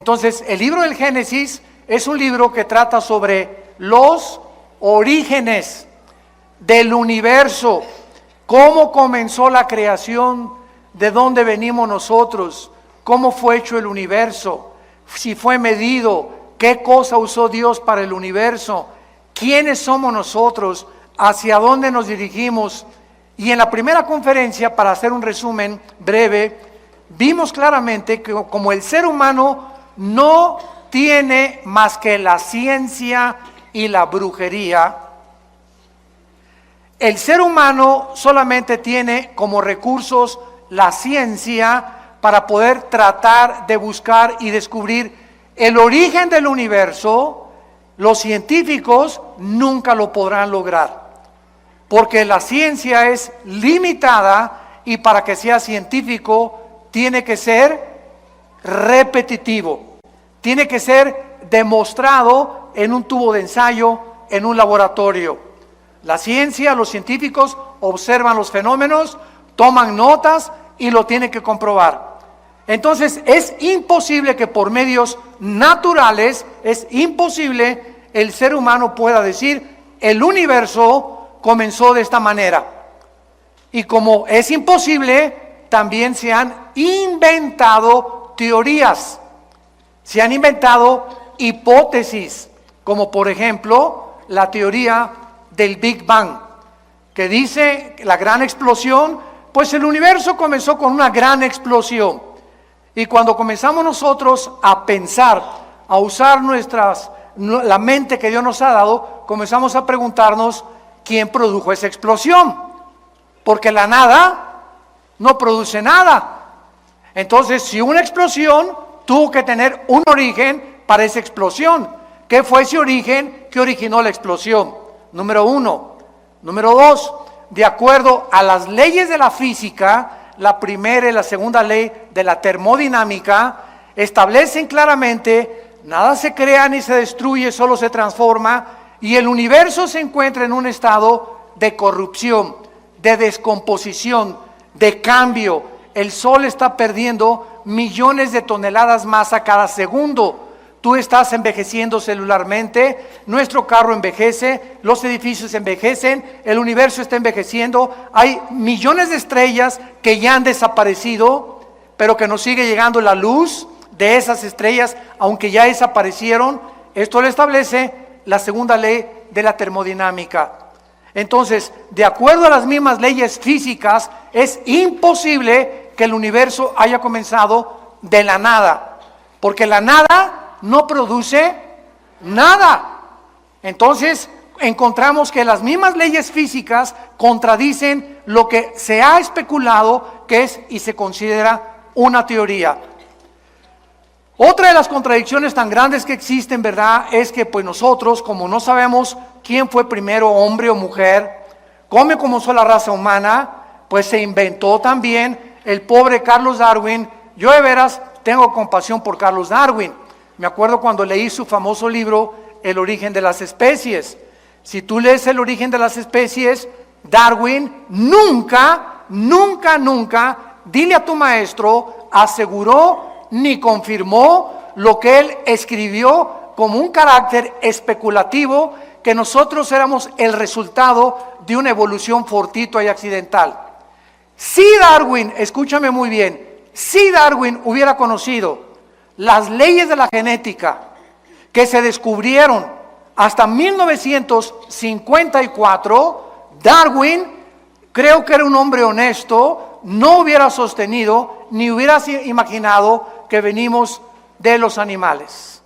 Entonces, el libro del Génesis es un libro que trata sobre los orígenes del universo, cómo comenzó la creación, de dónde venimos nosotros, cómo fue hecho el universo, si fue medido, qué cosa usó Dios para el universo, quiénes somos nosotros, hacia dónde nos dirigimos. Y en la primera conferencia, para hacer un resumen breve, vimos claramente que como el ser humano no tiene más que la ciencia y la brujería, el ser humano solamente tiene como recursos la ciencia para poder tratar de buscar y descubrir el origen del universo. Los científicos nunca lo podrán lograr, porque la ciencia es limitada y para que sea científico tiene que ser repetitivo, tiene que ser demostrado en un tubo de ensayo, en un laboratorio. La ciencia, los científicos observan los fenómenos, toman notas y lo tienen que comprobar. Entonces es imposible que por medios naturales, es imposible el ser humano pueda decir el universo comenzó de esta manera. Y como es imposible, también se han inventado teorías, se han inventado hipótesis, como por ejemplo la teoría del Big Bang, que dice la gran explosión. Pues el universo comenzó con una gran explosión, y cuando comenzamos nosotros a pensar, a usar la mente que Dios nos ha dado, comenzamos a preguntarnos quién produjo esa explosión, porque la nada no produce nada. Entonces, si una explosión tuvo que tener un origen para esa explosión, ¿qué fue ese origen que originó la explosión? Número uno. Número dos, de acuerdo a las leyes de la física, la primera y la segunda ley de la termodinámica, establecen claramente, nada se crea ni se destruye, solo se transforma, y el universo se encuentra en un estado de corrupción, de descomposición, de cambio. El sol está perdiendo millones de toneladas más a cada segundo. Tú estás envejeciendo celularmente, nuestro carro envejece, los edificios envejecen, el universo está envejeciendo. Hay millones de estrellas que ya han desaparecido, pero que nos sigue llegando la luz de esas estrellas, aunque ya desaparecieron. Esto lo establece la segunda ley de la termodinámica. Entonces, de acuerdo a las mismas leyes físicas, es imposible que el universo haya comenzado de la nada, porque la nada no produce nada. Entonces, encontramos que las mismas leyes físicas contradicen lo que se ha especulado que es y se considera una teoría. Otra de las contradicciones tan grandes que existen, ¿verdad?, es que pues nosotros, como no sabemos quién fue primero, hombre o mujer, cómo comenzó la raza humana, pues se inventó también el pobre Carlos Darwin. Yo de veras tengo compasión por Carlos Darwin. Me acuerdo cuando leí su famoso libro, El origen de las especies. Si tú lees El origen de las especies, Darwin nunca, dile a tu maestro, aseguró ni confirmó lo que él escribió como un carácter especulativo, que nosotros éramos el resultado de una evolución fortuita y accidental. Si Darwin, escúchame muy bien, si Darwin hubiera conocido las leyes de la genética que se descubrieron hasta 1954, Darwin, creo que era un hombre honesto, no hubiera sostenido ni hubiera imaginado que venimos de los animales,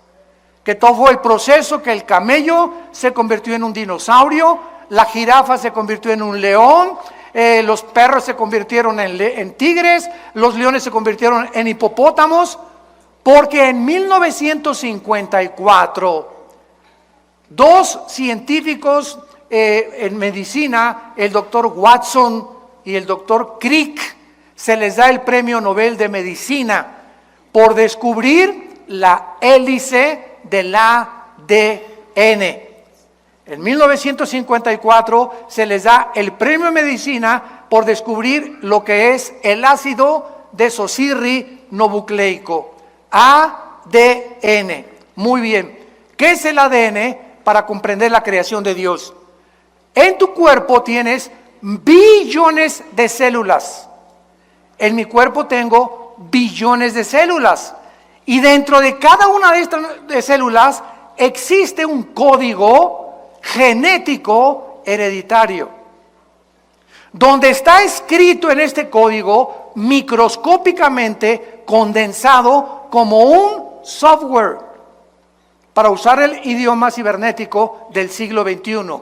que todo fue el proceso, que el camello se convirtió en un dinosaurio, la jirafa se convirtió en un león, los perros se convirtieron en tigres, los leones se convirtieron en hipopótamos, porque en 1954 dos científicos en medicina, el doctor Watson y el doctor Crick, se les da el premio Nobel de Medicina por descubrir la hélice del ADN. En 1954 se les da el premio de Medicina por descubrir lo que es el ácido desoxirribonucleico, ADN. Muy bien. ¿Qué es el ADN? Para comprender la creación de Dios. En tu cuerpo tienes billones de células. En mi cuerpo tengo billones de células. Y dentro de cada una de estas células existe un código genético hereditario, donde está escrito en este código microscópicamente condensado como un software, para usar el idioma cibernético del siglo XXI.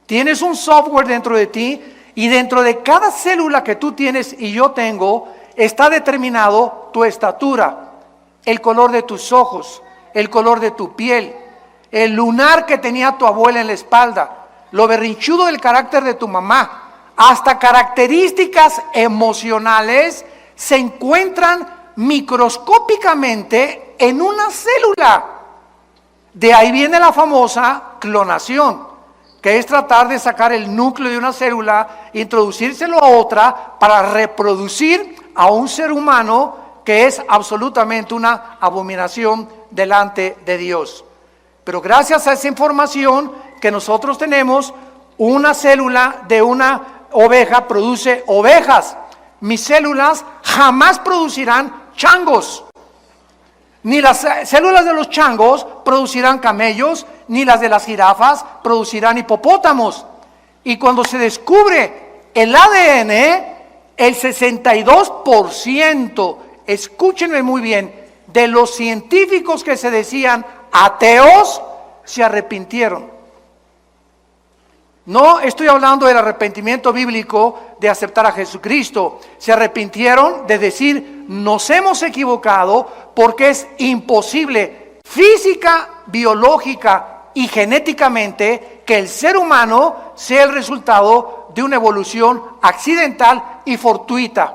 Tienes un software dentro de ti, y dentro de cada célula que tú tienes y yo tengo está determinado tu estatura, el color de tus ojos, el color de tu piel, el lunar que tenía tu abuela en la espalda, lo berrinchudo del carácter de tu mamá, hasta características emocionales se encuentran microscópicamente en una célula. De ahí viene la famosa clonación, que es tratar de sacar el núcleo de una célula, introducírselo a otra para reproducir a un ser humano que es absolutamente una abominación delante de Dios. Pero gracias a esa información que nosotros tenemos, una célula de una oveja produce ovejas. Mis células jamás producirán changos. Ni las células de los changos producirán camellos, ni las de las jirafas producirán hipopótamos. Y cuando se descubre el ADN, el 62%, escúchenme muy bien, de los científicos que se decían ateos, se arrepintieron. No estoy hablando del arrepentimiento bíblico de aceptar a Jesucristo. Se arrepintieron de decir, nos hemos equivocado porque es imposible física, biológica y genéticamente que el ser humano sea el resultado de una evolución accidental y fortuita.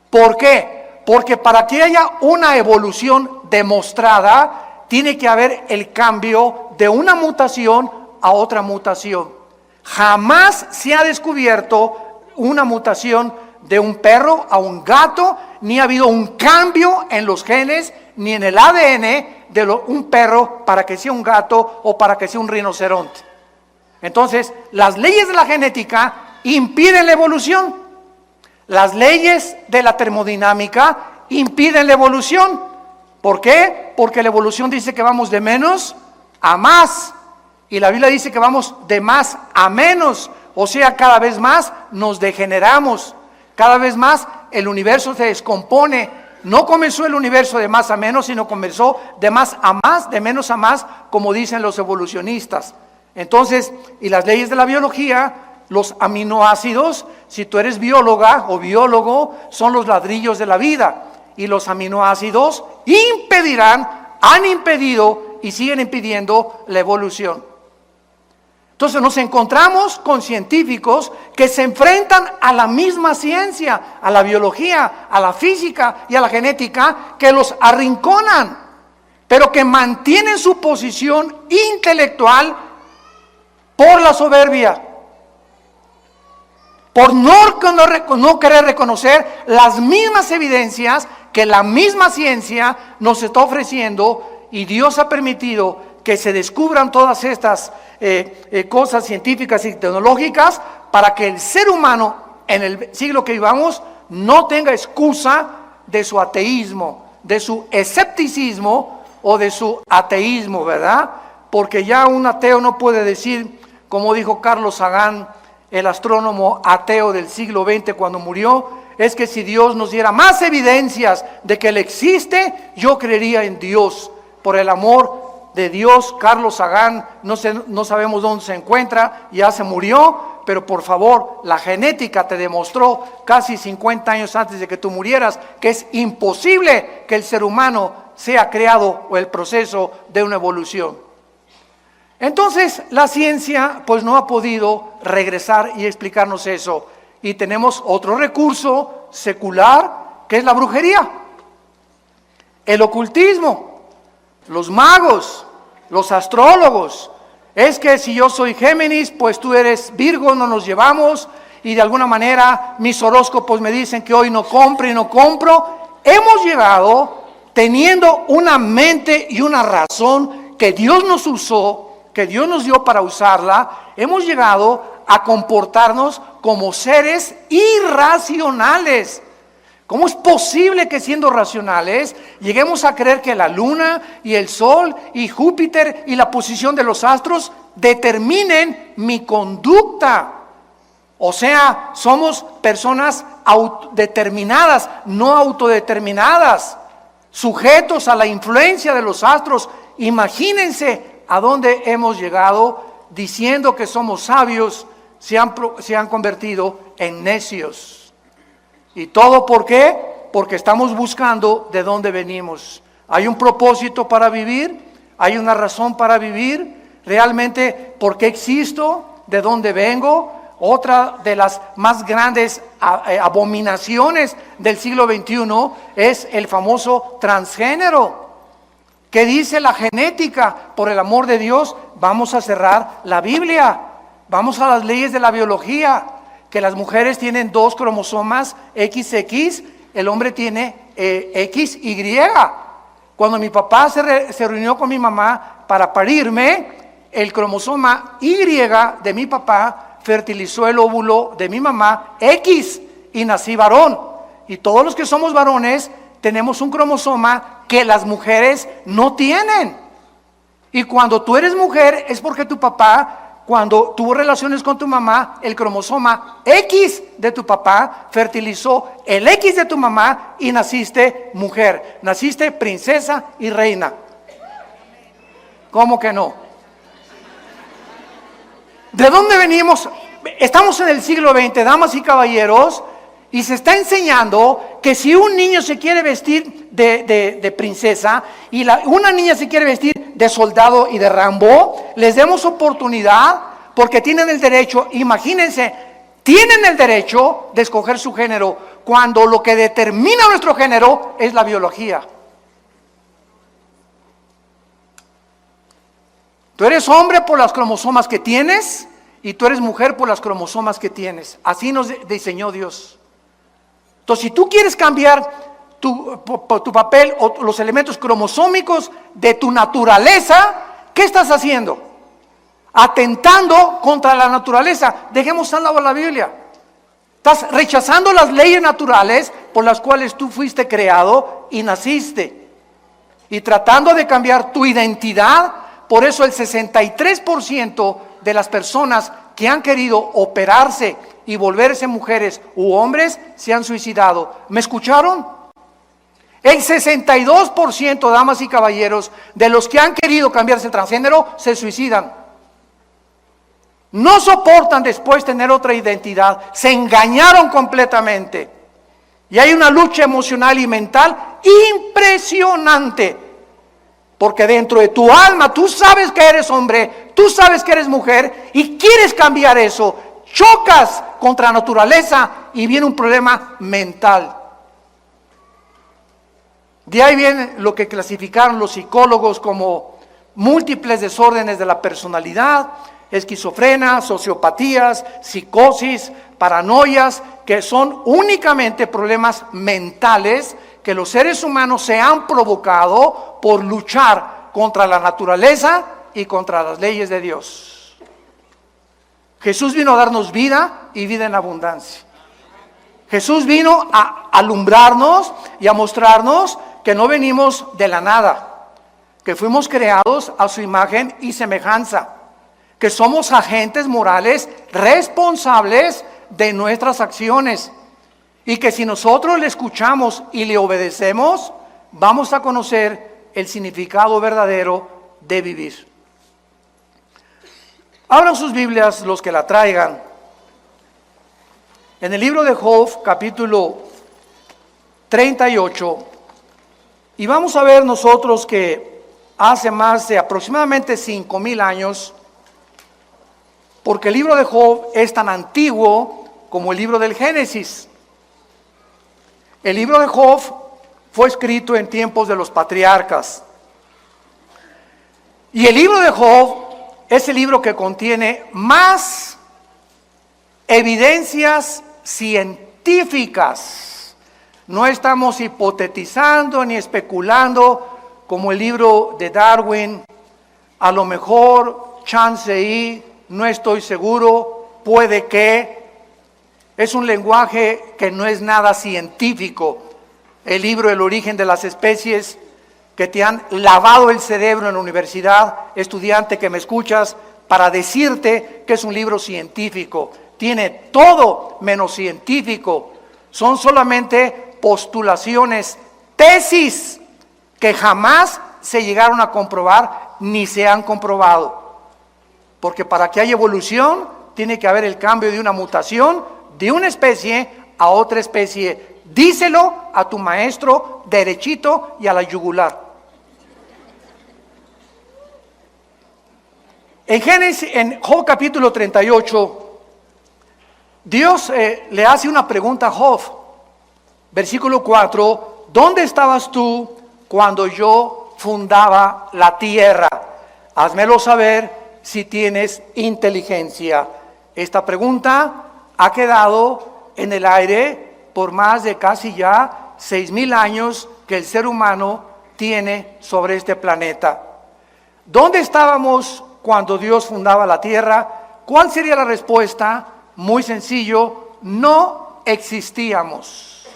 ¿Por qué? Porque para que haya una evolución demostrada, tiene que haber el cambio de una mutación a otra mutación. Jamás se ha descubierto una mutación de un perro a un gato, ni ha habido un cambio en los genes, ni en el ADN de un perro para que sea un gato o para que sea un rinoceronte. Entonces, las leyes de la genética impiden la evolución. Las leyes de la termodinámica impiden la evolución. ¿Por qué? Porque la evolución dice que vamos de menos a más. Y la Biblia dice que vamos de más a menos, o sea, cada vez más nos degeneramos, cada vez más el universo se descompone. No comenzó el universo de más a menos, sino comenzó de más a más, de menos a más, como dicen los evolucionistas. Entonces, y las leyes de la biología, los aminoácidos, si tú eres bióloga o biólogo, son los ladrillos de la vida, y los aminoácidos han impedido y siguen impidiendo la evolución. Entonces nos encontramos con científicos que se enfrentan a la misma ciencia, a la biología, a la física y a la genética, que los arrinconan, pero que mantienen su posición intelectual por la soberbia, por no querer reconocer las mismas evidencias que la misma ciencia nos está ofreciendo, y Dios ha permitido que se descubran todas estas cosas científicas y tecnológicas para que el ser humano en el siglo que vivamos no tenga excusa de su ateísmo, de su escepticismo o de su ateísmo, ¿verdad? Porque ya un ateo no puede decir, como dijo Carlos Sagan, el astrónomo ateo del siglo XX cuando murió, es que si Dios nos diera más evidencias de que Él existe, yo creería en Dios. Por el amor de Dios, Carlos Sagan, no sabemos dónde se encuentra, ya se murió, pero por favor, la genética te demostró casi 50 años antes de que tú murieras que es imposible que el ser humano sea creado o el proceso de una evolución. Entonces, la ciencia pues no ha podido regresar y explicarnos eso, y tenemos otro recurso secular que es la brujería, el ocultismo, los magos, los astrólogos. Es que si yo soy Géminis, pues tú eres Virgo, no nos llevamos, y de alguna manera mis horóscopos me dicen que hoy no compro y no compro. Hemos llegado teniendo una mente y una razón que Dios nos usó, que Dios nos dio para usarla, hemos llegado a comportarnos como seres irracionales. ¿Cómo es posible que siendo racionales lleguemos a creer que la luna y el sol y Júpiter y la posición de los astros determinen mi conducta? O sea, somos personas determinadas, no autodeterminadas, sujetos a la influencia de los astros. Imagínense a dónde hemos llegado diciendo que somos sabios, se han convertido en necios. ¿Y todo por qué? Porque estamos buscando de dónde venimos. Hay un propósito para vivir, hay una razón para vivir, realmente por qué existo, de dónde vengo. Otra de las más grandes abominaciones del siglo XXI es el famoso transgénero. ¿Qué dice la genética? Por el amor de Dios, vamos a cerrar la Biblia, vamos a las leyes de la biología, que las mujeres tienen 2 cromosomas XX, el hombre tiene XY. Cuando mi papá se reunió con mi mamá para parirme, el cromosoma Y de mi papá fertilizó el óvulo de mi mamá X y nací varón. Y todos los que somos varones tenemos un cromosoma que las mujeres no tienen. Y cuando tú eres mujer es porque tu papá, cuando tuvo relaciones con tu mamá, el cromosoma X de tu papá fertilizó el X de tu mamá y naciste mujer, naciste princesa y reina. ¿Cómo que no? ¿De dónde venimos? Estamos en el siglo XX, damas y caballeros, y se está enseñando que si un niño se quiere vestir de princesa y una niña se quiere vestir de soldado y de Rambo, les demos oportunidad porque tienen el derecho, imagínense, tienen el derecho de escoger su género cuando lo que determina nuestro género es la biología. Tú eres hombre por las cromosomas que tienes y tú eres mujer por las cromosomas que tienes. Así nos diseñó Dios. Entonces, si tú quieres cambiar tu papel o los elementos cromosómicos de tu naturaleza, ¿qué estás haciendo? Atentando contra la naturaleza. Dejemos a un lado la Biblia. Estás rechazando las leyes naturales por las cuales tú fuiste creado y naciste. Y tratando de cambiar tu identidad. Por eso el 63% de las personas que han querido operarse y volverse mujeres u hombres se han suicidado. ¿Me escucharon? El 62%, damas y caballeros, de los que han querido cambiarse el transgénero se suicidan. No soportan después tener otra identidad, se engañaron completamente. Y hay una lucha emocional y mental impresionante. Porque dentro de tu alma tú sabes que eres hombre, tú sabes que eres mujer y quieres cambiar eso. Chocas contra la naturaleza y viene un problema mental. De ahí viene lo que clasificaron los psicólogos como múltiples desórdenes de la personalidad, esquizofrenia, sociopatías, psicosis, paranoias, que son únicamente problemas mentales que los seres humanos se han provocado por luchar contra la naturaleza y contra las leyes de Dios. Jesús vino a darnos vida y vida en abundancia. Jesús vino a alumbrarnos y a mostrarnos que no venimos de la nada, que fuimos creados a su imagen y semejanza, que somos agentes morales responsables de nuestras acciones y que si nosotros le escuchamos y le obedecemos, vamos a conocer el significado verdadero de vivir. Abran sus Biblias los que la traigan. En el libro de Job, capítulo 38, y vamos a ver nosotros que hace más de aproximadamente 5,000 años, porque el libro de Job es tan antiguo como el libro del Génesis. El libro de Job fue escrito en tiempos de los patriarcas. Y el libro de Job es el libro que contiene más evidencias científicas No estamos hipotetizando ni especulando como el libro de Darwin. A lo mejor, chance y, no estoy seguro, puede que. Es un lenguaje que no es nada científico. El libro El origen de las especies, que te han lavado el cerebro en la universidad, estudiante que me escuchas, para decirte que es un libro científico. Tiene todo menos científico. Son solamente postulaciones, tesis, que jamás se llegaron a comprobar ni se han comprobado. Porque para que haya evolución, tiene que haber el cambio de una mutación de una especie a otra especie. Díselo a tu maestro derechito y a la yugular. En Job capítulo 38, Dios le hace una pregunta a Job. Versículo 4, ¿dónde estabas tú cuando yo fundaba la tierra? Házmelo saber si tienes inteligencia. Esta pregunta ha quedado en el aire por más de casi ya 6,000 años que el ser humano tiene sobre este planeta. ¿Dónde estábamos cuando Dios fundaba la tierra? ¿Cuál sería la respuesta? Muy sencillo, no existíamos.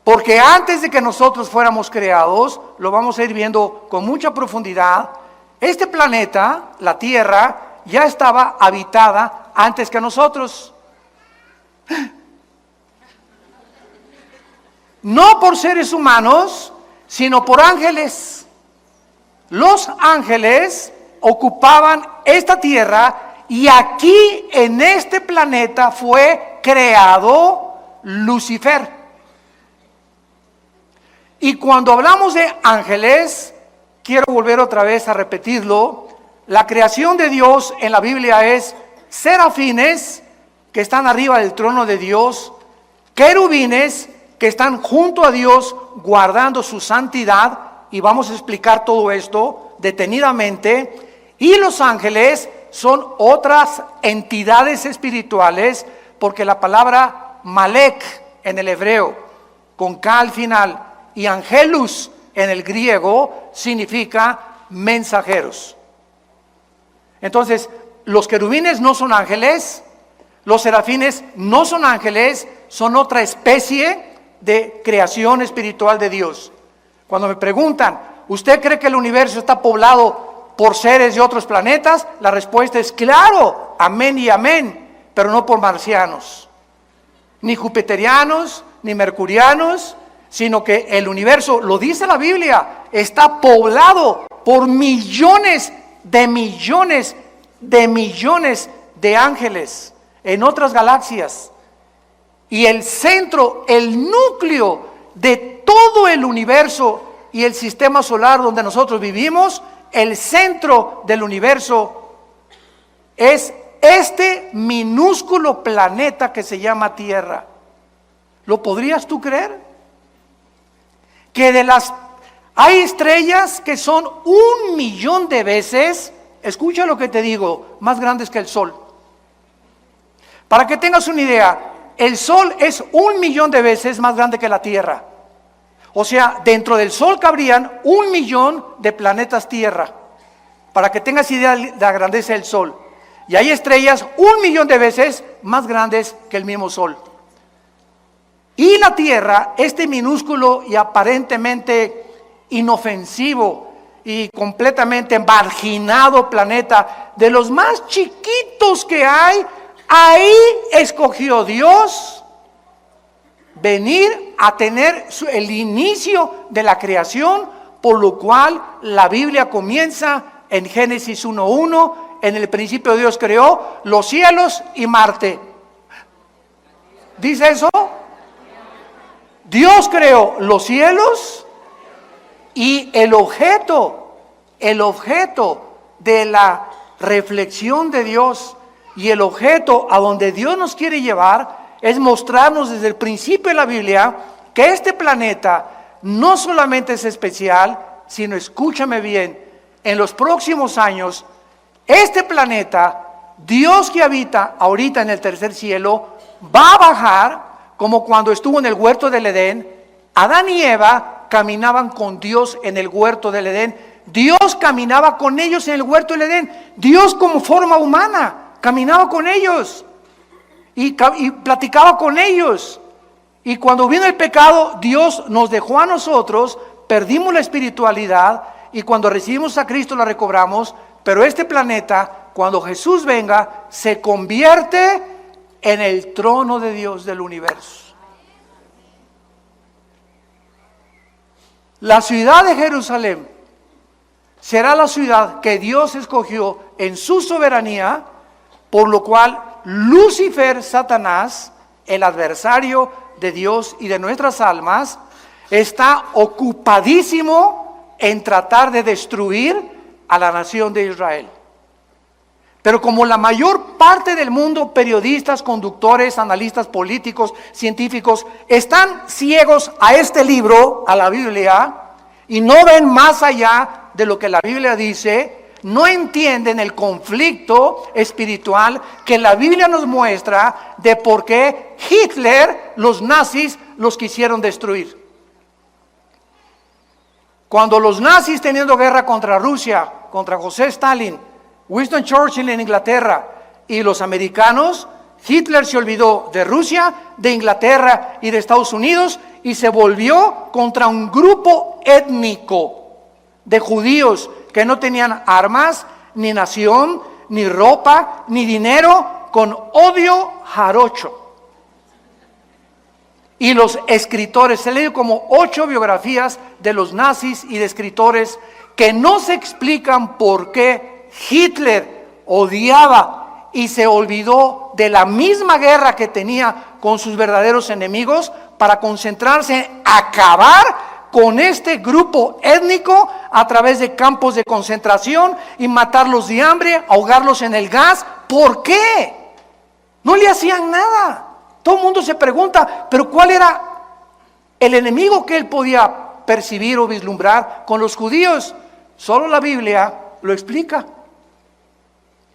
Porque antes de que nosotros fuéramos creados, lo vamos a ir viendo con mucha profundidad, este planeta, la tierra, ya estaba habitada antes que nosotros. No por seres humanos, sino por ángeles. Los ángeles ocupaban esta tierra y aquí en este planeta fue creado Lucifer. Y cuando hablamos de ángeles, quiero volver otra vez a repetirlo, la creación de Dios en la Biblia es serafines que están arriba del trono de Dios, querubines que están junto a Dios guardando su santidad, y vamos a explicar todo esto detenidamente, y los ángeles son otras entidades espirituales, porque la palabra Malek en el hebreo, con K al final, y angelus en el griego, significa mensajeros. Entonces, los querubines no son ángeles, los serafines no son ángeles, son otra especie de creación espiritual de Dios. Cuando me preguntan, ¿usted cree que el universo está poblado por seres de otros planetas? La respuesta es claro, amén y amén, pero no por marcianos, ni jupiterianos, ni mercurianos, sino que el universo, lo dice la Biblia, está poblado por millones de millones de millones de ángeles en otras galaxias. Y el centro, el núcleo de todo el universo y el sistema solar donde nosotros vivimos, el centro del universo es este minúsculo planeta que se llama Tierra. ¿Lo podrías tú creer? Que hay estrellas que son 1,000,000 de veces, escucha lo que te digo, más grandes que el Sol. Para que tengas una idea, el Sol es 1,000,000 de veces más grande que la Tierra. O sea, dentro del Sol cabrían 1,000,000 de planetas Tierra. Para que tengas idea de la grandeza del Sol. Y hay estrellas 1,000,000 de veces más grandes que el mismo Sol. Y la Tierra, este minúsculo y aparentemente inofensivo y completamente marginado planeta, de los más chiquitos que hay, ahí escogió Dios venir a tener el inicio de la creación, por lo cual la Biblia comienza en Génesis 1:1, en el principio Dios creó los cielos y Marte. ¿Dice eso? Dios creó los cielos y el objeto de la reflexión de Dios y el objeto a donde Dios nos quiere llevar es mostrarnos desde el principio de la Biblia que este planeta no solamente es especial, sino, escúchame bien, en los próximos años, este planeta, Dios que habita ahorita en el tercer cielo, va a bajar como cuando estuvo en el huerto del Edén. Adán y Eva caminaban con Dios en el huerto del Edén. Dios caminaba con ellos en el huerto del Edén. Dios como forma humana caminaba con ellos y platicaba con ellos. Y cuando vino el pecado, Dios nos dejó a nosotros, perdimos la espiritualidad y cuando recibimos a Cristo la recobramos. Pero este planeta, cuando Jesús venga, se convierte en el trono de Dios del universo. La ciudad de Jerusalén será la ciudad que Dios escogió en su soberanía, por lo cual Lucifer, Satanás, el adversario de Dios y de nuestras almas, está ocupadísimo en tratar de destruir a la nación de Israel. Pero como la mayor parte del mundo, periodistas, conductores, analistas políticos, científicos, están ciegos a este libro, a la Biblia, y no ven más allá de lo que la Biblia dice, no entienden el conflicto espiritual que la Biblia nos muestra de por qué Hitler, los nazis, los quisieron destruir. Cuando los nazis teniendo guerra contra Rusia, contra José Stalin, Winston Churchill en Inglaterra y los americanos, Hitler se olvidó de Rusia, de Inglaterra y de Estados Unidos y se volvió contra un grupo étnico de judíos que no tenían armas, ni nación, ni ropa, ni dinero, con odio jarocho. Y los escritores, se lee como 8 biografías de los nazis y de escritores que no se explican por qué Hitler odiaba y se olvidó de la misma guerra que tenía con sus verdaderos enemigos para concentrarse en acabar con este grupo étnico a través de campos de concentración y matarlos de hambre, ahogarlos en el gas. ¿Por qué? No le hacían nada. Todo el mundo se pregunta, pero ¿cuál era el enemigo que él podía percibir o vislumbrar con los judíos? Solo la Biblia lo explica.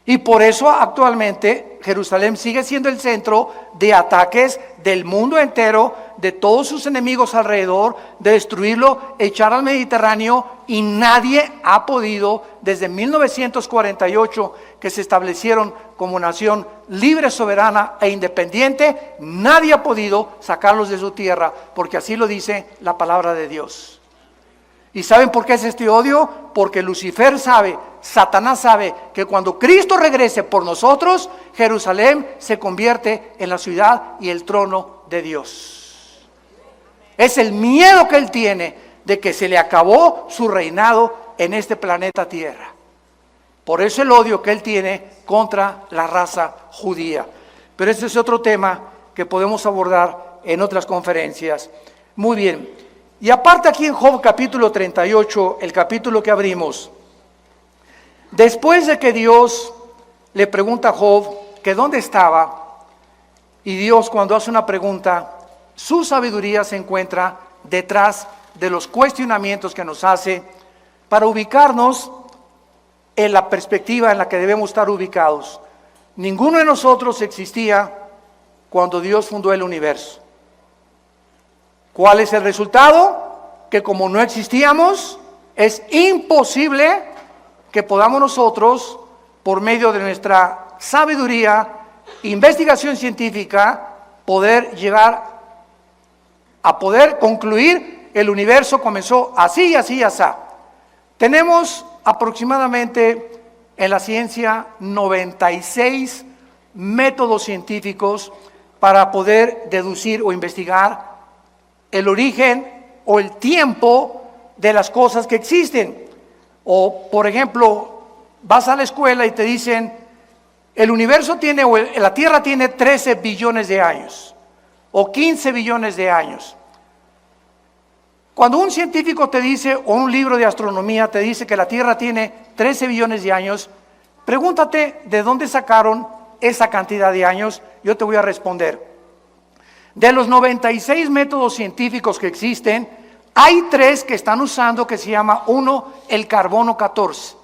Y por eso actualmente Jerusalén sigue siendo el centro de ataques del mundo entero, de todos sus enemigos alrededor, de destruirlo, echar al Mediterráneo, y nadie ha podido, desde 1948, que se establecieron como nación libre, soberana e independiente, nadie ha podido sacarlos de su tierra, porque así lo dice la palabra de Dios. ¿Y saben por qué es este odio? Porque Lucifer sabe, Satanás sabe que cuando Cristo regrese por nosotros, Jerusalén se convierte en la ciudad y el trono de Dios. Es el miedo que él tiene de que se le acabó su reinado en este planeta Tierra. Por eso el odio que él tiene contra la raza judía. Pero este es otro tema que podemos abordar en otras conferencias. Muy bien. Y aparte aquí en Job capítulo 38, el capítulo que abrimos, después de que Dios le pregunta a Job que dónde estaba, y Dios cuando hace una pregunta, su sabiduría se encuentra detrás de los cuestionamientos que nos hace para ubicarnos en la perspectiva en la que debemos estar ubicados. Ninguno de nosotros existía cuando Dios fundó el universo. ¿Cuál es el resultado? Que como no existíamos, es imposible que podamos nosotros, por medio de nuestra sabiduría, investigación científica, poder llegar a poder concluir el universo comenzó así y así y así. Tenemos aproximadamente en la ciencia 96 métodos científicos para poder deducir o investigar el origen o el tiempo de las cosas que existen. O, por ejemplo, vas a la escuela y te dicen, el universo tiene, o la Tierra tiene 13 billones de años, o 15 billones de años. Cuando un científico te dice, o un libro de astronomía te dice que la Tierra tiene 13 billones de años, pregúntate de dónde sacaron esa cantidad de años. Yo te voy a responder. De los 96 métodos científicos que existen, hay 3 que están usando que se llama, 1, el carbono 14,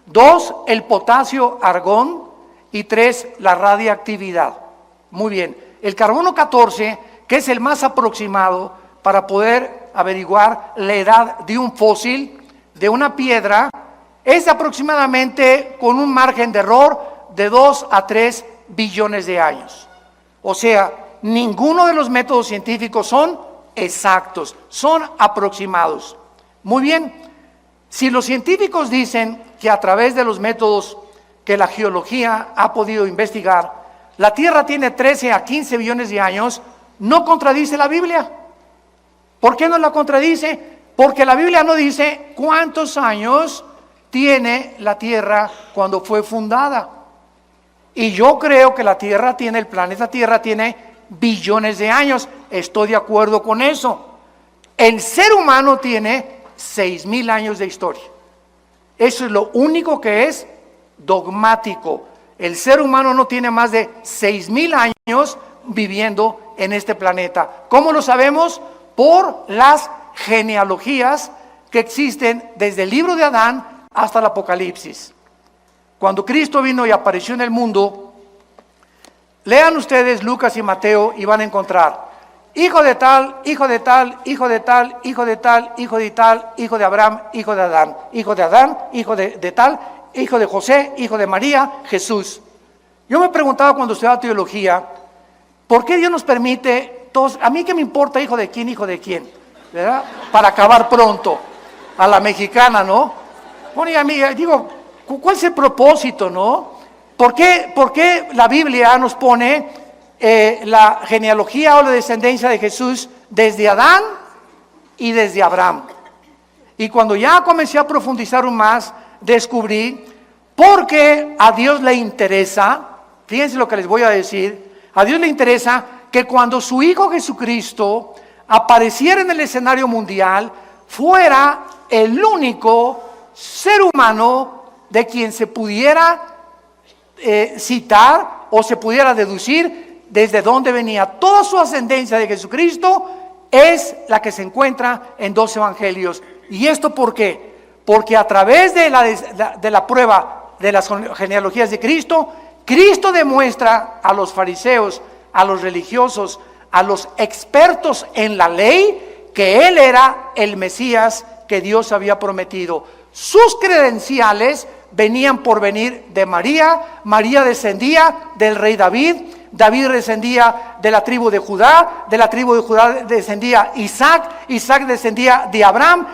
2, el potasio argón y 3, la radiactividad. Muy bien, el carbono 14, que es el más aproximado para poder averiguar la edad de un fósil, de una piedra, es aproximadamente con un margen de error de 2 a 3 billones de años. O sea, ninguno de los métodos científicos son exactos, son aproximados. Muy bien, si los científicos dicen que a través de los métodos que la geología ha podido investigar, la Tierra tiene 13 a 15 billones de años, ¿no contradice la Biblia? ¿Por qué no la contradice? Porque la Biblia no dice cuántos años tiene la Tierra cuando fue fundada. Y yo creo que el planeta Tierra tiene billones de años. Estoy de acuerdo con eso. El ser humano tiene 6,000 años de historia. Eso es lo único que es dogmático. El ser humano no tiene más de 6,000 años viviendo en este planeta. ¿Cómo lo sabemos? Por las genealogías que existen desde el libro de Adán hasta el Apocalipsis. Cuando Cristo vino y apareció en el mundo, lean ustedes Lucas y Mateo y van a encontrar hijo de tal, hijo de tal, hijo de tal, hijo de tal, hijo de tal, hijo de Abraham, hijo de Adán, hijo de Adán, hijo de tal, hijo de José, hijo de María, Jesús. Yo me preguntaba cuando estudiaba teología, ¿por qué Dios nos permite todos? A mí qué me importa hijo de quién, ¿verdad? Para acabar pronto, a la mexicana, ¿no? Bueno, y a mí, digo, ¿cuál es el propósito, no? ¿Por qué la Biblia nos pone la genealogía o la descendencia de Jesús desde Adán y desde Abraham? Y cuando ya comencé a profundizar aún más, descubrí porque a Dios le interesa, fíjense lo que les voy a decir, a Dios le interesa que cuando su Hijo Jesucristo apareciera en el escenario mundial, fuera el único ser humano de quien se pudiera citar o se pudiera deducir desde dónde venía. Toda su ascendencia de Jesucristo es la que se encuentra en 2 evangelios. ¿Y esto por qué? Porque a través de la prueba de las genealogías de Cristo, Cristo demuestra a los fariseos, a los religiosos, a los expertos en la ley, que Él era el Mesías que Dios había prometido. Sus credenciales venían por venir de María. María descendía del rey David. David descendía de la tribu de Judá. De la tribu de Judá descendía Isaac. Isaac descendía de Abraham.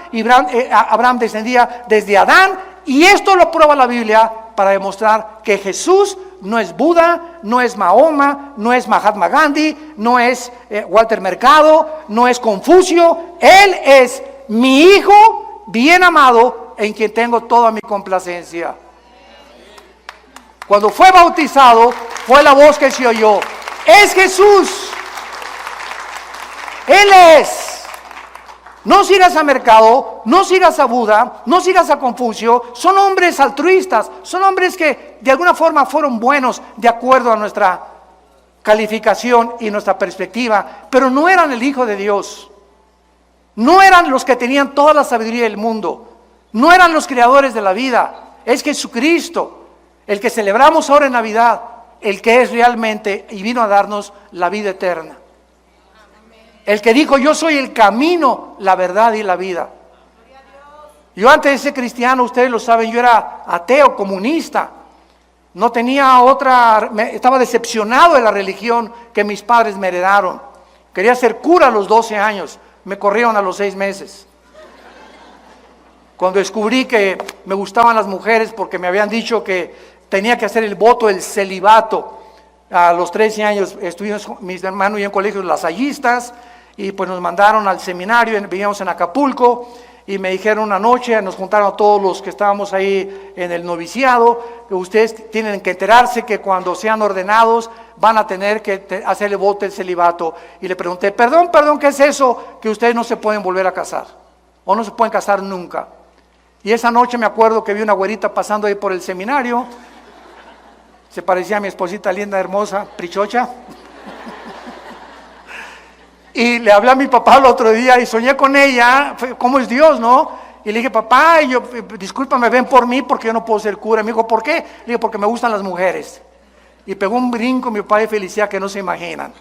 Abraham descendía desde Adán. Y esto lo prueba la Biblia para demostrar que Jesús no es Buda, no es Mahoma, no es Mahatma Gandhi, no es Walter Mercado, no es Confucio. Él es mi Hijo bien amado, en quien tengo toda mi complacencia. Cuando fue bautizado, fue la voz que se oyó: es Jesús. Él es. No sigas a Mercado, no sigas a Buda, no sigas a Confucio. Son hombres altruistas, son hombres que de alguna forma fueron buenos de acuerdo a nuestra calificación y nuestra perspectiva, pero no eran el Hijo de Dios. No eran los que tenían toda la sabiduría del mundo. No eran los creadores de la vida. Es Jesucristo, el que celebramos ahora en Navidad, el que es realmente y vino a darnos la vida eterna. El que dijo: yo soy el camino, la verdad y la vida. Yo antes de ser cristiano, ustedes lo saben, yo era ateo, comunista. No tenía estaba decepcionado de la religión que mis padres me heredaron. Quería ser cura a los 12 años, me corrieron a los 6 meses. Cuando descubrí que me gustaban las mujeres porque me habían dicho que tenía que hacer el voto del celibato. A los 13 años estuvimos, mis hermanos y yo, en colegios lasallistas, y pues nos mandaron al seminario, vivíamos en Acapulco, y me dijeron una noche, nos juntaron a todos los que estábamos ahí en el noviciado, que ustedes tienen que enterarse que cuando sean ordenados van a tener que hacer el voto del celibato. Y le pregunté: perdón, ¿qué es eso? Que ustedes no se pueden volver a casar, o no se pueden casar nunca. Y esa noche me acuerdo que vi una güerita pasando ahí por el seminario, se parecía a mi esposita linda, hermosa, prichocha. Y le hablé a mi papá el otro día y soñé con ella, ¿cómo es Dios, no? Y le dije: papá, discúlpame, ven por mí porque yo no puedo ser cura. Me dijo: ¿por qué? Le dije: porque me gustan las mujeres. Y pegó un brinco mi papá de felicidad que no se imaginan.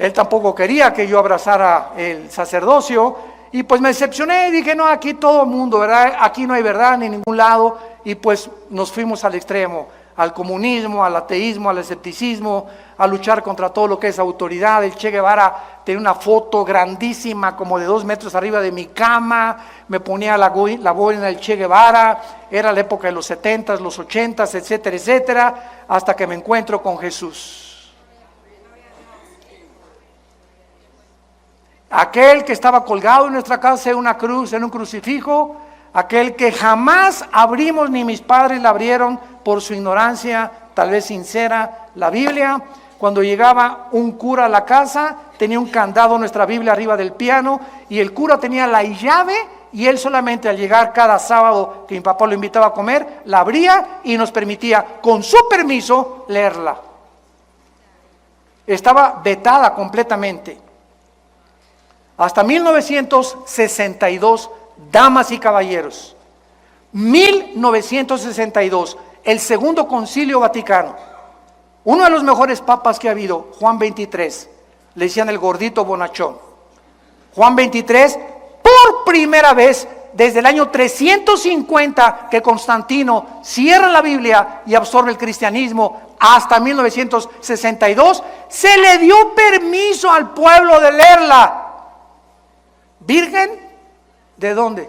Él tampoco quería que yo abrazara el sacerdocio. Y pues me decepcioné y dije, no, aquí todo el mundo, ¿verdad? Aquí no hay verdad ni en ningún lado. Y pues nos fuimos al extremo, al comunismo, al ateísmo, al escepticismo, a luchar contra todo lo que es autoridad. El Che Guevara tenía una foto grandísima, como de 2 metros arriba de mi cama. Me ponía la boina del Che Guevara. Era la época de los 70s, los 80s, etcétera, etcétera, hasta que me encuentro con Jesús. Aquel que estaba colgado en nuestra casa en una cruz, en un crucifijo, aquel que jamás abrimos ni mis padres la abrieron por su ignorancia, tal vez sincera, la Biblia. Cuando llegaba un cura a la casa, tenía un candado, nuestra Biblia arriba del piano, y el cura tenía la llave, y él solamente al llegar cada sábado que mi papá lo invitaba a comer, la abría y nos permitía, con su permiso, leerla. Estaba vetada completamente. Hasta 1962, damas y caballeros, 1962, el Segundo Concilio Vaticano, uno de los mejores papas que ha habido, Juan XXIII, le decían el gordito bonachón. Juan XXIII, por primera vez desde el año 350 que Constantino cierra la Biblia y absorbe el cristianismo, hasta 1962, se le dio permiso al pueblo de leerla. ¿Virgen? ¿De dónde?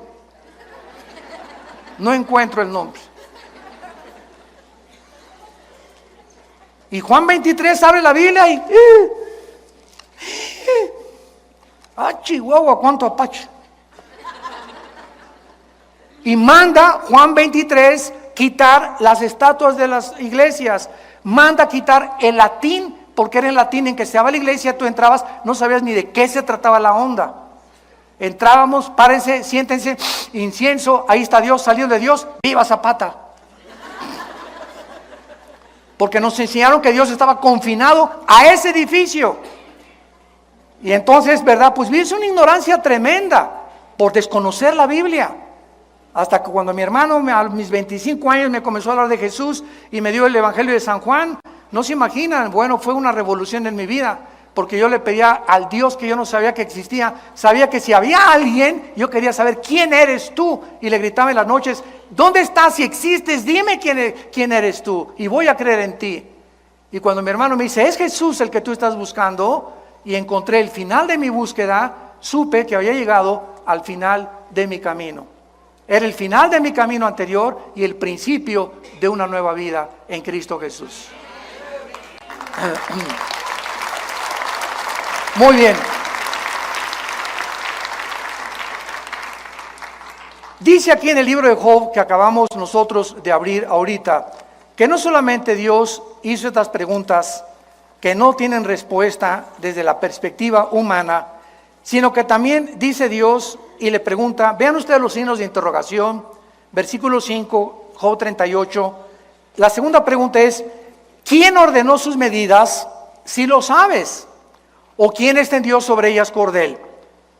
No encuentro el nombre. Y Juan 23 abre la Biblia y... Chihuahua, cuánto apache. Y manda Juan 23 quitar las estatuas de las iglesias. Manda quitar el latín, porque era el latín en que se daba la iglesia. Tú entrabas, no sabías ni de qué se trataba la onda. Entrábamos, párense, siéntense, incienso, ahí está Dios, salió de Dios, viva Zapata. Porque nos enseñaron que Dios estaba confinado a ese edificio. Y entonces, ¿verdad? Pues es una ignorancia tremenda por desconocer la Biblia. Hasta que cuando mi hermano a mis 25 años me comenzó a hablar de Jesús y me dio el Evangelio de San Juan, no se imaginan, bueno, fue una revolución en mi vida. Porque yo le pedía al Dios que yo no sabía que existía, sabía que si había alguien, yo quería saber quién eres tú, y le gritaba en las noches, ¿dónde estás? Si existes, dime quién eres tú, y voy a creer en ti. Y cuando mi hermano me dice, es Jesús el que tú estás buscando, y encontré el final de mi búsqueda, supe que había llegado al final de mi camino. Era el final de mi camino anterior y el principio de una nueva vida en Cristo Jesús. Muy bien. Dice aquí en el libro de Job que acabamos nosotros de abrir ahorita, que no solamente Dios hizo estas preguntas que no tienen respuesta desde la perspectiva humana, sino que también dice Dios y le pregunta, vean ustedes los signos de interrogación, versículo 5, Job 38. La segunda pregunta es, ¿quién ordenó sus medidas si lo sabes? ¿O quién extendió sobre ellas cordel?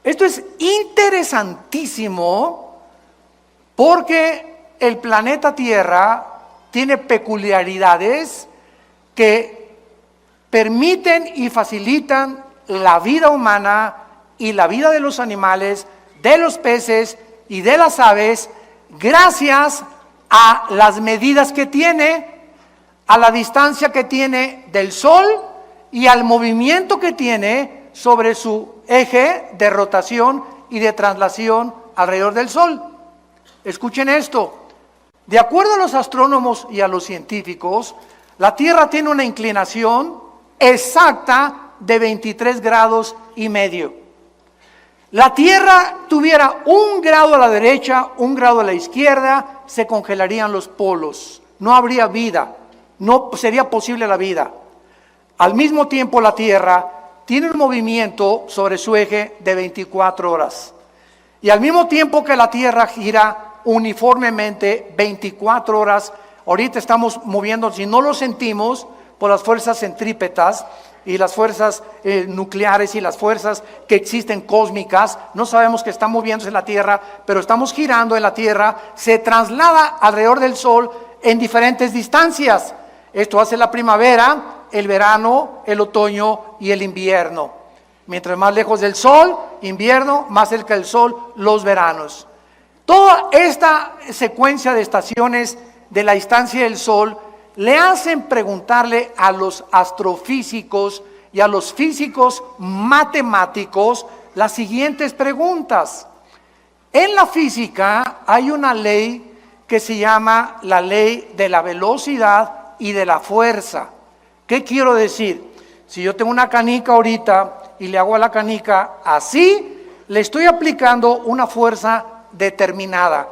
Esto es interesantísimo porque el planeta Tierra tiene peculiaridades que permiten y facilitan la vida humana y la vida de los animales, de los peces y de las aves, gracias a las medidas que tiene, a la distancia que tiene del Sol y al movimiento que tiene sobre su eje de rotación y de traslación alrededor del Sol. Escuchen esto. De acuerdo a los astrónomos y a los científicos, la Tierra tiene una inclinación exacta de 23 grados y medio. La Tierra tuviera 1 grado a la derecha, 1 grado a la izquierda, se congelarían los polos. No habría vida, no sería posible la vida. Al mismo tiempo la Tierra tiene un movimiento sobre su eje de 24 horas. Y al mismo tiempo que la Tierra gira uniformemente 24 horas, ahorita estamos moviendo, si no lo sentimos, por las fuerzas centrípetas y las fuerzas nucleares y las fuerzas que existen cósmicas, no sabemos que está moviéndose la Tierra, pero estamos girando en la Tierra, se traslada alrededor del Sol en diferentes distancias. Esto hace la primavera, el verano, el otoño y el invierno. Mientras más lejos del sol, invierno, más cerca del sol, los veranos. Toda esta secuencia de estaciones de la distancia del sol le hacen preguntarle a los astrofísicos y a los físicos matemáticos las siguientes preguntas. En la física hay una ley que se llama la ley de la velocidad y de la fuerza. ¿Qué quiero decir? Si yo tengo una canica ahorita y le hago a la canica así, le estoy aplicando una fuerza determinada.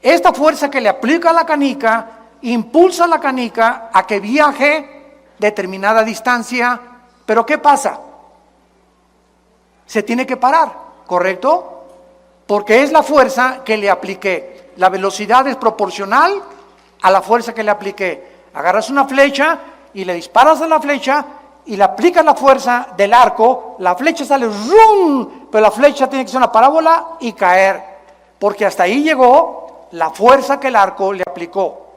Esta fuerza que le aplica a la canica impulsa a la canica a que viaje determinada distancia, pero ¿qué pasa? Se tiene que parar, ¿correcto? Porque es la fuerza que le apliqué. La velocidad es proporcional a la fuerza que le apliqué. Agarras una flecha y le disparas a la flecha y le aplicas la fuerza del arco, la flecha sale ¡rum! Pero la flecha tiene que ser una parábola y caer, porque hasta ahí llegó la fuerza que el arco le aplicó.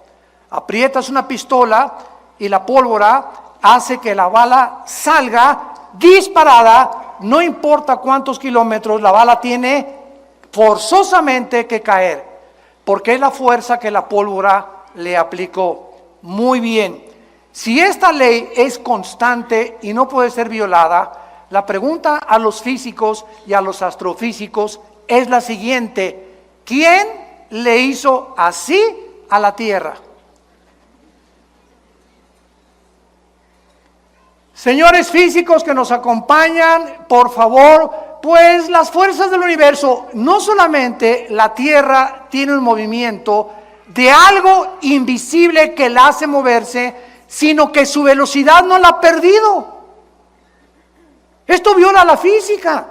Aprietas una pistola y la pólvora hace que la bala salga disparada, no importa cuántos kilómetros, la bala tiene forzosamente que caer, porque es la fuerza que la pólvora le aplicó. Muy bien. Si esta ley es constante y no puede ser violada, la pregunta a los físicos y a los astrofísicos es la siguiente: ¿quién le hizo así a la Tierra? Señores físicos que nos acompañan, por favor, pues las fuerzas del universo, no solamente la Tierra tiene un movimiento de algo invisible que la hace moverse, sino que su velocidad no la ha perdido. Esto viola la física.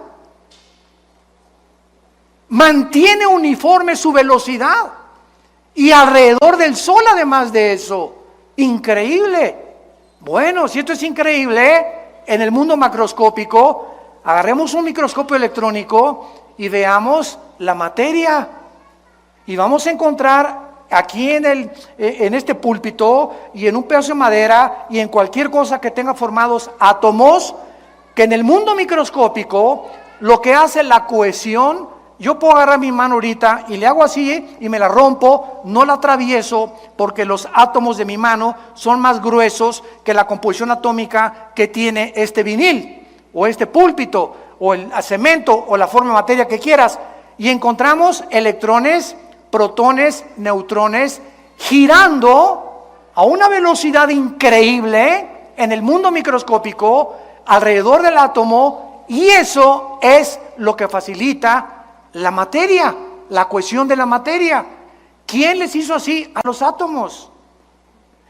Mantiene uniforme su velocidad. Y alrededor del Sol, además de eso. Increíble. Bueno, si esto es increíble, en el mundo macroscópico, agarremos un microscopio electrónico y veamos la materia. Y vamos a encontrar aquí en este púlpito y en un pedazo de madera y en cualquier cosa que tenga formados átomos, que en el mundo microscópico lo que hace la cohesión, yo puedo agarrar mi mano ahorita y le hago así y me la rompo, no la atravieso porque los átomos de mi mano son más gruesos que la composición atómica que tiene este vinil o este púlpito o el cemento o la forma de materia que quieras, y encontramos electrones, protones, neutrones, girando a una velocidad increíble en el mundo microscópico alrededor del átomo, y eso es lo que facilita la materia, la cohesión de la materia. ¿Quién les hizo así a los átomos?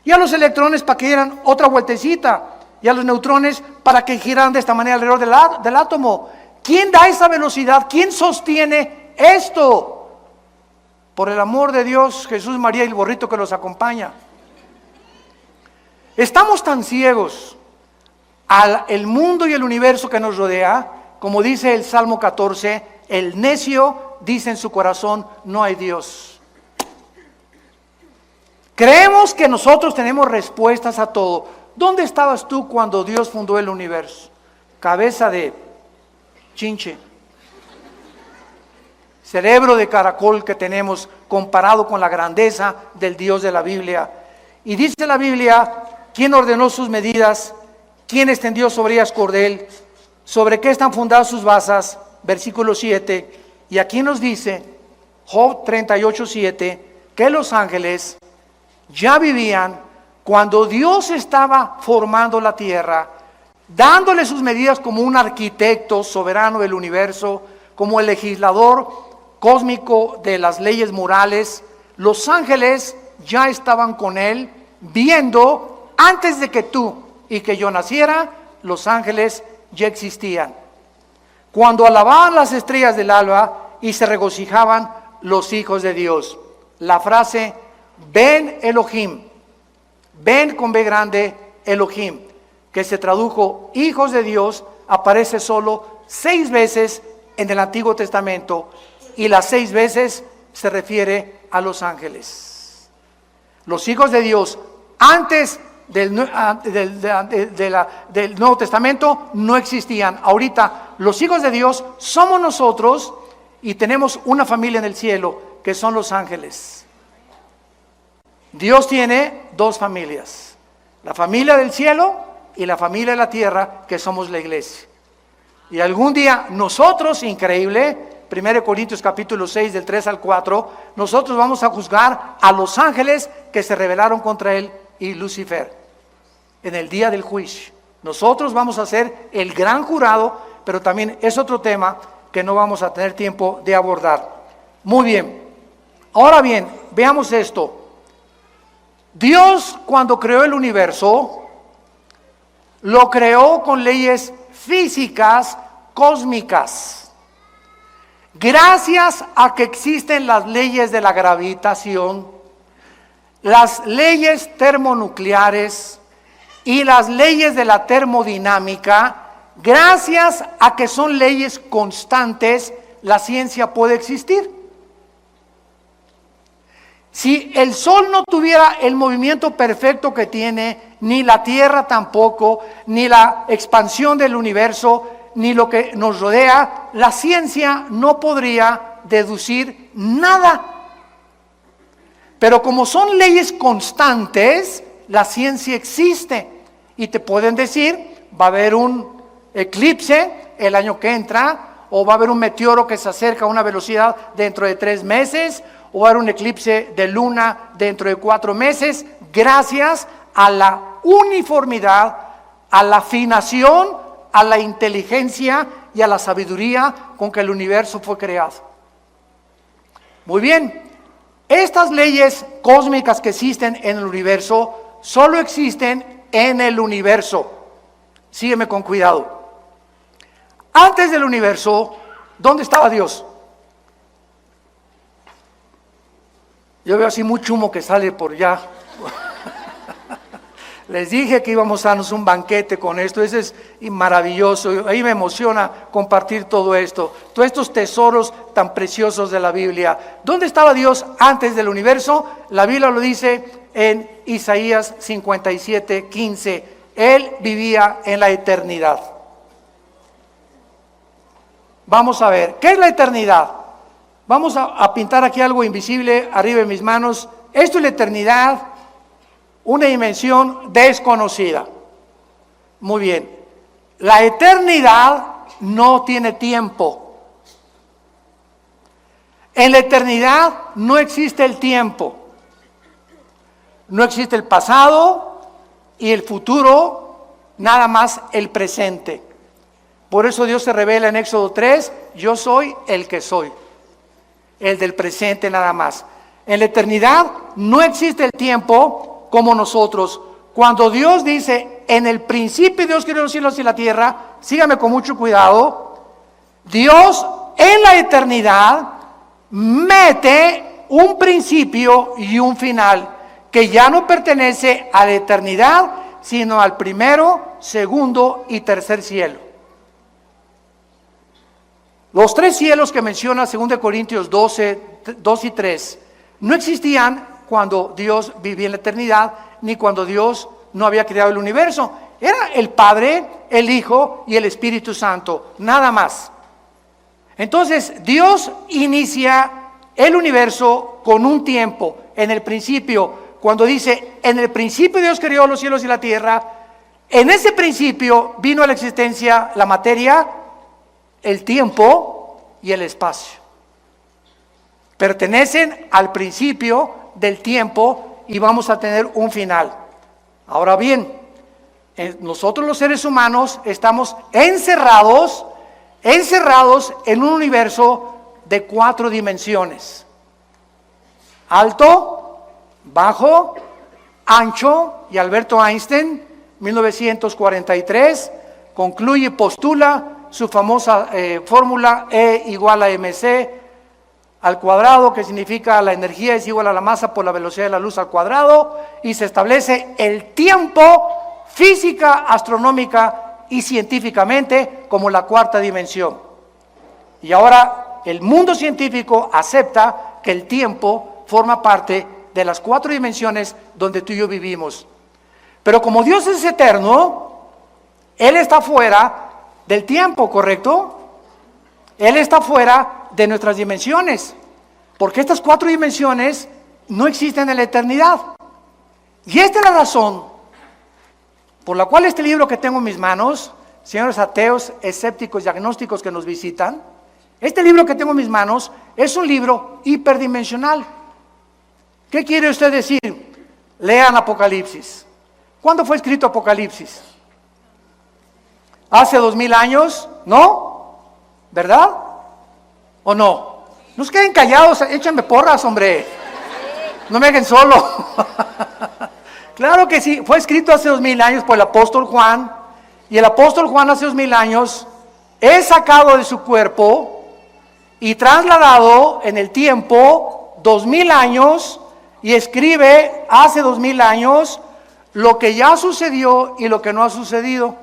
Y a los electrones para que dieran otra vueltecita, y a los neutrones para que giraran de esta manera alrededor del átomo. ¿Quién da esa velocidad? ¿Quién sostiene esto? Por el amor de Dios, Jesús, María y el borrito que los acompaña. Estamos tan ciegos al mundo y el universo que nos rodea, como dice el Salmo 14, el necio dice en su corazón, no hay Dios. Creemos que nosotros tenemos respuestas a todo. ¿Dónde estabas tú cuando Dios fundó el universo? Cabeza de chinche. Cerebro de caracol que tenemos comparado con la grandeza del Dios de la Biblia. Y dice la Biblia, ¿quién ordenó sus medidas? ¿Quién extendió sobre ellas cordel? ¿Sobre qué están fundadas sus basas? Versículo 7. Y aquí nos dice, Job 38:7, que los ángeles ya vivían cuando Dios estaba formando la tierra, dándole sus medidas como un arquitecto soberano del universo, como el legislador cósmico de las leyes morales. Los ángeles ya estaban con él, viendo antes de que tú y que yo naciera, los ángeles ya existían. Cuando alababan las estrellas del alba y se regocijaban los hijos de Dios. La frase, Ben Elohim, Ben con B grande, Elohim, que se tradujo hijos de Dios, aparece solo 6 veces en el Antiguo Testamento, y las 6 veces se refiere a los ángeles. Los hijos de Dios, antes del Nuevo Testamento no existían. Ahorita los hijos de Dios somos nosotros y tenemos una familia en el cielo que son los ángeles. Dios tiene dos familias, la familia del cielo y la familia de la tierra, que somos la iglesia. Y algún día nosotros, increíble, 1 Corintios capítulo 6 del 3 al 4, nosotros vamos a juzgar a los ángeles que se rebelaron contra él y Lucifer en el día del juicio. Nosotros vamos a ser el gran jurado, pero también es otro tema que no vamos a tener tiempo de abordar. Muy bien, ahora bien, veamos esto. Dios, cuando creó el universo, lo creó con leyes físicas cósmicas. Gracias a que existen las leyes de la gravitación, las leyes termonucleares y las leyes de la termodinámica, gracias a que son leyes constantes, la ciencia puede existir. Si el Sol no tuviera el movimiento perfecto que tiene, ni la Tierra tampoco, ni la expansión del universo, ni lo que nos rodea, la ciencia no podría deducir nada. Pero como son leyes constantes, la ciencia existe. Y te pueden decir, va a haber un eclipse el año que entra, o va a haber un meteoro que se acerca a una velocidad dentro de 3 meses, o va a haber un eclipse de luna dentro de 4 meses, gracias a la uniformidad, a la afinación, a la inteligencia y a la sabiduría con que el universo fue creado. Muy bien, estas leyes cósmicas que existen en el universo, solo existen en el universo. Sígueme con cuidado. Antes del universo, ¿dónde estaba Dios? Yo veo así mucho humo que sale por allá. Les dije que íbamos a darnos un banquete con esto. Eso es maravilloso. Ahí me emociona compartir todo esto. Todos estos tesoros tan preciosos de la Biblia. ¿Dónde estaba Dios antes del universo? La Biblia lo dice en Isaías 57:15. Él vivía en la eternidad. Vamos a ver, ¿qué es la eternidad? Vamos a pintar aquí algo invisible arriba de mis manos. Esto es la eternidad, una dimensión desconocida. Muy bien. La eternidad no tiene tiempo. En la eternidad no existe el tiempo. No existe el pasado y el futuro, nada más el presente. Por eso Dios se revela en Éxodo 3, yo soy el que soy. El del presente nada más. En la eternidad no existe el tiempo como nosotros. Cuando Dios dice, en el principio Dios creó los cielos y la tierra, sígame con mucho cuidado, Dios en la eternidad mete un principio y un final que ya no pertenece a la eternidad, sino al primero, segundo y tercer cielo. Los 3 cielos que menciona 2 Corintios 12, 2 y 3, no existían cuando Dios vivía en la eternidad, ni cuando Dios no había creado el universo. Era el Padre, el Hijo y el Espíritu Santo, nada más. Entonces, Dios inicia el universo con un tiempo. En el principio, cuando dice, en el principio Dios creó los cielos y la tierra, en ese principio vino a la existencia la materia, el tiempo y el espacio. Pertenecen al principio del tiempo y vamos a tener un final. Ahora bien, nosotros los seres humanos estamos encerrados en un universo de 4 dimensiones. Alto, bajo, ancho, y Alberto Einstein, 1943, concluye y postula su famosa fórmula E igual a mc al cuadrado, que significa la energía es igual a la masa por la velocidad de la luz al cuadrado, y se establece el tiempo física, astronómica y científicamente como la 4ª dimensión. Y ahora el mundo científico acepta que el tiempo forma parte de las 4 dimensiones donde tú y yo vivimos. Pero como Dios es eterno, Él está fuera del tiempo, ¿correcto? Él está fuera de nuestras dimensiones, porque estas 4 dimensiones no existen en la eternidad. Y esta es la razón por la cual este libro que tengo en mis manos, señores ateos, escépticos y agnósticos que nos visitan, este libro que tengo en mis manos es un libro hiperdimensional. ¿Qué quiere usted decir? Lean Apocalipsis. ¿Cuándo fue escrito Apocalipsis? ¿Hace 2000 años? ¿No? ¿Verdad? ¿O no? No se queden callados, échenme porras, hombre. No me dejen solo. Claro que sí, fue escrito hace 2000 años por el apóstol Juan. Y el apóstol Juan hace 2000 años es sacado de su cuerpo y trasladado en el tiempo 2000 años y escribe hace 2000 años lo que ya sucedió y lo que no ha sucedido.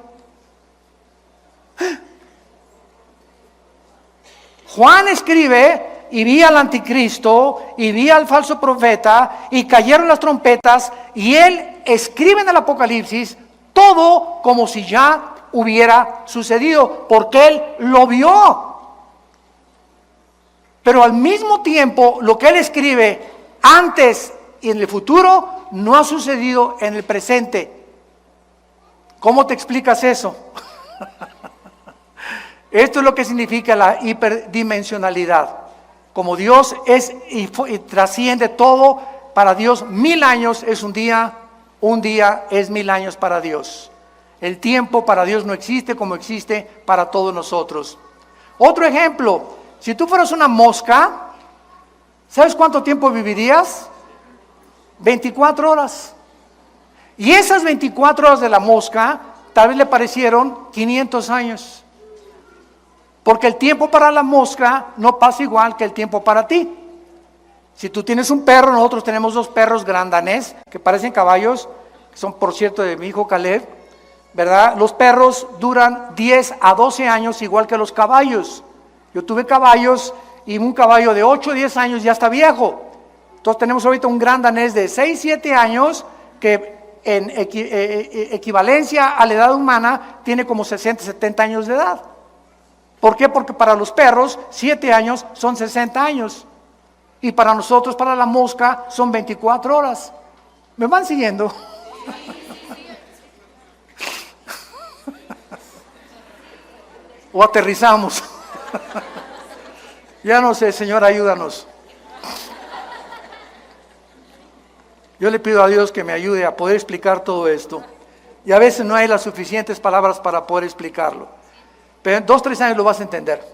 Juan escribe y vi al anticristo y vi al falso profeta y cayeron las trompetas y él escribe en el Apocalipsis todo como si ya hubiera sucedido, porque él lo vio. Pero al mismo tiempo lo que él escribe antes y en el futuro no ha sucedido en el presente. ¿Cómo te explicas eso? Esto es lo que significa la hiperdimensionalidad. Como Dios es y trasciende todo, para Dios 1000 años es un día es 1000 años para Dios. El tiempo para Dios no existe como existe para todos nosotros. Otro ejemplo, si tú fueras una mosca, ¿sabes cuánto tiempo vivirías? 24 horas. Y esas 24 horas de la mosca tal vez le parecieron 500 años. Porque el tiempo para la mosca no pasa igual que el tiempo para ti. Si tú tienes un perro, nosotros tenemos 2 perros grandanés que parecen caballos, que son por cierto de mi hijo Caleb, ¿verdad? Los perros duran 10 a 12 años igual que los caballos. Yo tuve caballos y un caballo de 8 o 10 años ya está viejo. Entonces tenemos ahorita un gran danés de 6, 7 años que en equivalencia a la edad humana tiene como 60, 70 años de edad. ¿Por qué? Porque para los perros 7 años son 60 años. Y para nosotros, para la mosca, son 24 horas. ¿Me van siguiendo? O aterrizamos. Ya no sé, Señor, ayúdanos. Yo le pido a Dios que me ayude a poder explicar todo esto. Y a veces no hay las suficientes palabras para poder explicarlo. Pero en 2, 3 años lo vas a entender.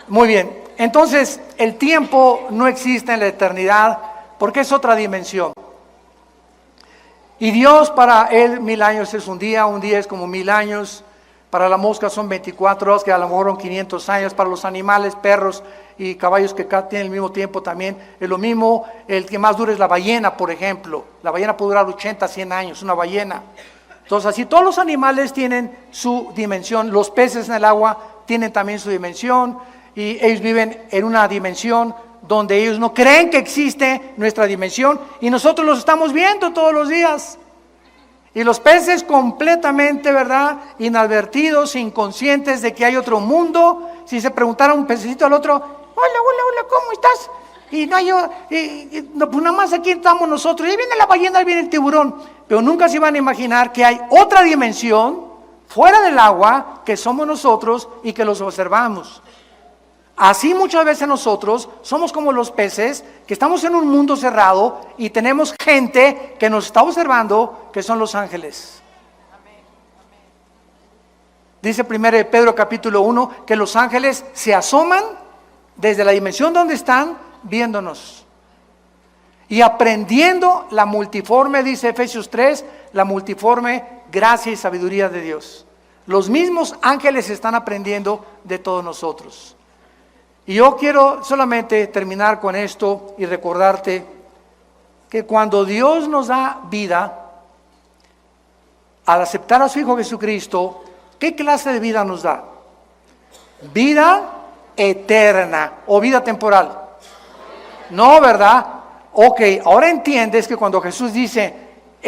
Muy bien. Entonces, el tiempo no existe en la eternidad porque es otra dimensión. Y Dios para Él 1000 años es un día es como 1000 años. Para la mosca son 24 horas, que a lo mejor son 500 años. Para los animales, perros y caballos que tienen el mismo tiempo también es lo mismo. El que más dura es la ballena, por ejemplo. La ballena puede durar 80, 100 años, una ballena. Entonces, así todos los animales tienen su dimensión. Los peces en el agua tienen también su dimensión. Y ellos viven en una dimensión donde ellos no creen que existe nuestra dimensión. Y nosotros los estamos viendo todos los días. Y los peces completamente, ¿verdad?, inadvertidos, inconscientes de que hay otro mundo. Si se preguntara un pececito al otro, hola, ¿cómo estás? Y no, no, pues nada más aquí estamos nosotros. Ahí viene la ballena, ahí viene el tiburón. Pero nunca se van a imaginar que hay otra dimensión fuera del agua que somos nosotros y que los observamos. Así muchas veces nosotros somos como los peces que estamos en un mundo cerrado y tenemos gente que nos está observando, que son los ángeles. Dice 1 Pedro capítulo 1 que los ángeles se asoman desde la dimensión donde están viéndonos y aprendiendo la multiforme, dice Efesios 3, la multiforme gracia y sabiduría de Dios. Los mismos ángeles están aprendiendo de todos nosotros. Y yo quiero solamente terminar con esto y recordarte que cuando Dios nos da vida, al aceptar a su Hijo Jesucristo, ¿qué clase de vida nos da? Vida eterna o vida temporal. No, ¿verdad? Ok, ahora entiendes que cuando Jesús dice,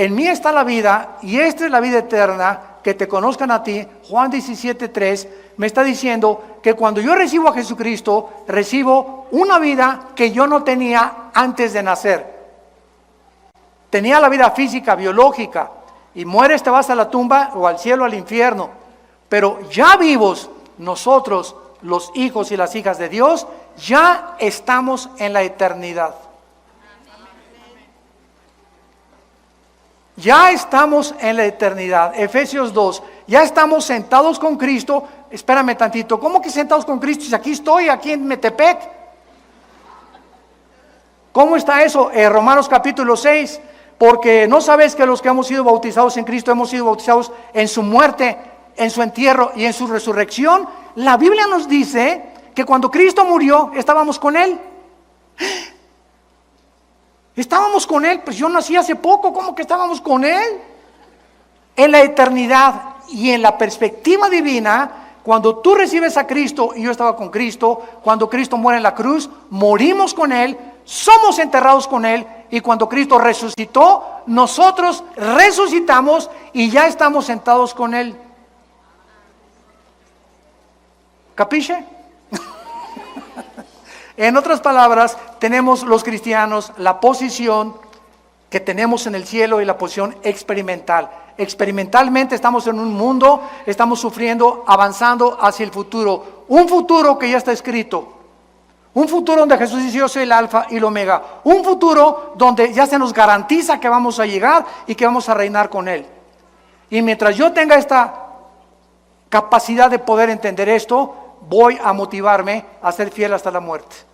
en mí está la vida y esta es la vida eterna, que te conozcan a ti. Juan 17:3 me está diciendo que cuando yo recibo a Jesucristo, recibo una vida que yo no tenía antes de nacer. Tenía la vida física, biológica, y mueres, te vas a la tumba o al cielo, al infierno. Pero ya vivos, nosotros, los hijos y las hijas de Dios, ya estamos en la eternidad. Ya estamos en la eternidad. Efesios 2, ya estamos sentados con Cristo. Espérame tantito, ¿cómo que sentados con Cristo? Si aquí estoy, aquí en Metepec. ¿Cómo está eso? Romanos capítulo 6, porque no sabes que los que hemos sido bautizados en Cristo hemos sido bautizados en su muerte, en su entierro y en su resurrección. La Biblia nos dice que cuando Cristo murió, estábamos con Él. Estábamos con Él, pues yo nací hace poco, ¿cómo que estábamos con Él? En la eternidad y en la perspectiva divina, cuando tú recibes a Cristo, y yo estaba con Cristo, cuando Cristo muere en la cruz, morimos con Él, somos enterrados con Él, y cuando Cristo resucitó, nosotros resucitamos y ya estamos sentados con Él. ¿Capiche? En otras palabras, tenemos los cristianos la posición que tenemos en el cielo y la posición experimental. Experimentalmente estamos en un mundo, estamos sufriendo, avanzando hacia el futuro. Un futuro que ya está escrito. Un futuro donde Jesús dice: yo soy el alfa y el omega. Un futuro donde ya se nos garantiza que vamos a llegar y que vamos a reinar con Él. Y mientras yo tenga esta capacidad de poder entender esto, voy a motivarme a ser fiel hasta la muerte.